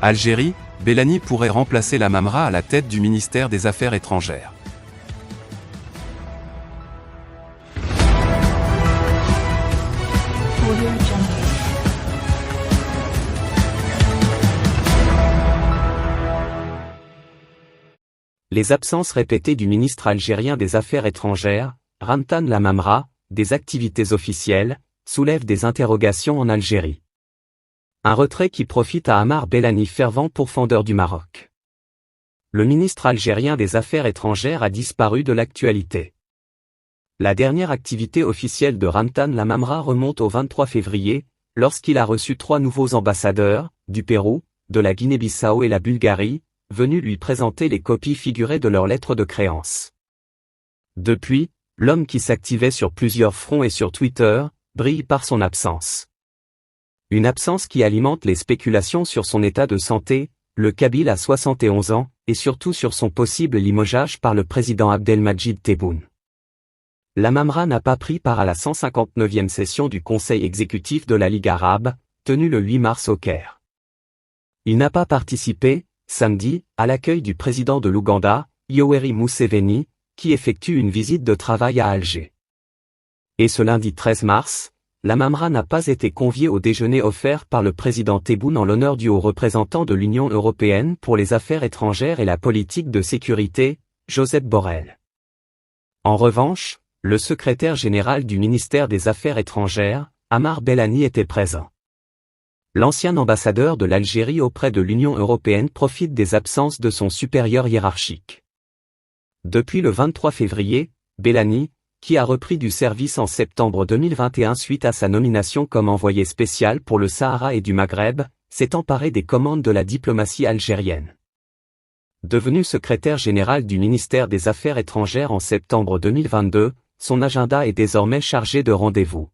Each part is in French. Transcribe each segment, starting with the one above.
Algérie, Belhani pourrait remplacer Lamamra à la tête du ministère des Affaires étrangères. Les absences répétées du ministre algérien des Affaires étrangères, Ramtan Lamamra, des activités officielles, soulèvent des interrogations en Algérie. Un retrait qui profite à Ammar Belhani, fervent pourfendeur du Maroc. Le ministre algérien des Affaires étrangères a disparu de l'actualité. La dernière activité officielle de Ramtan Lamamra remonte au 23 février, lorsqu'il a reçu 3 nouveaux ambassadeurs, du Pérou, de la Guinée-Bissau et la Bulgarie, venus lui présenter les copies figurées de leurs lettres de créance. Depuis, l'homme qui s'activait sur plusieurs fronts et sur Twitter, brille par son absence. Une absence qui alimente les spéculations sur son état de santé, le Kabyle a 71 ans, et surtout sur son possible limogeage par le président Abdelmadjid Tebboune. Lamamra n'a pas pris part à la 159e session du Conseil exécutif de la Ligue arabe, tenue le 8 mars au Caire. Il n'a pas participé, samedi, à l'accueil du président de l'Ouganda, Yoweri Museveni, qui effectue une visite de travail à Alger. Et ce lundi 13 mars, Lamamra n'a pas été convié au déjeuner offert par le président Tebboune en l'honneur du haut représentant de l'Union européenne pour les affaires étrangères et la politique de sécurité, Josep Borrell. En revanche, le secrétaire général du ministère des Affaires étrangères, Ammar Belhani, était présent. L'ancien ambassadeur de l'Algérie auprès de l'Union européenne profite des absences de son supérieur hiérarchique. Depuis le 23 février, Belhani, qui a repris du service en septembre 2021 suite à sa nomination comme envoyé spécial pour le Sahara et du Maghreb, s'est emparé des commandes de la diplomatie algérienne. Devenu secrétaire général du ministère des Affaires étrangères en septembre 2022, son agenda est désormais chargé de rendez-vous.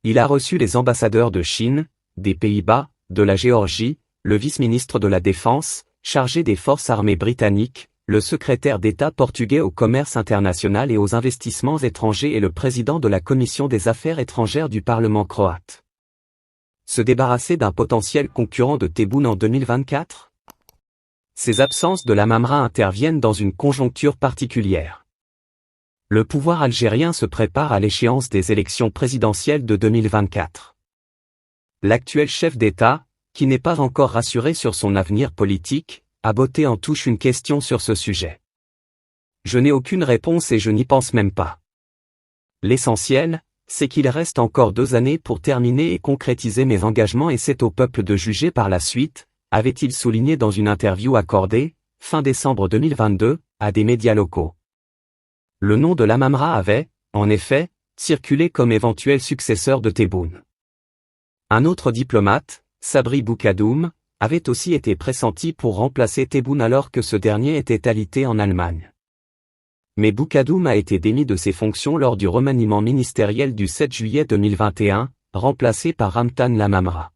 Il a reçu les ambassadeurs de Chine, des Pays-Bas, de la Géorgie, le vice-ministre de la Défense, chargé des forces armées britanniques, le secrétaire d'État portugais au commerce international et aux investissements étrangers et le président de la Commission des Affaires étrangères du Parlement croate. Se débarrasser d'un potentiel concurrent de Tebboune en 2024 ? Ces absences de Lamamra interviennent dans une conjoncture particulière. Le pouvoir algérien se prépare à l'échéance des élections présidentielles de 2024. L'actuel chef d'État, qui n'est pas encore rassuré sur son avenir politique, a botté en touche une question sur ce sujet. Je n'ai aucune réponse et je n'y pense même pas. L'essentiel, c'est qu'il reste encore 2 années pour terminer et concrétiser mes engagements et c'est au peuple de juger par la suite, avait-il souligné dans une interview accordée, fin décembre 2022, à des médias locaux. Le nom de Lamamra avait, en effet, circulé comme éventuel successeur de Tebboune. Un autre diplomate, Sabri Boukadoum, avait aussi été pressenti pour remplacer Tebboune alors que ce dernier était alité en Allemagne. Mais Boukadoum a été démis de ses fonctions lors du remaniement ministériel du 7 juillet 2021, remplacé par Ramtan Lamamra.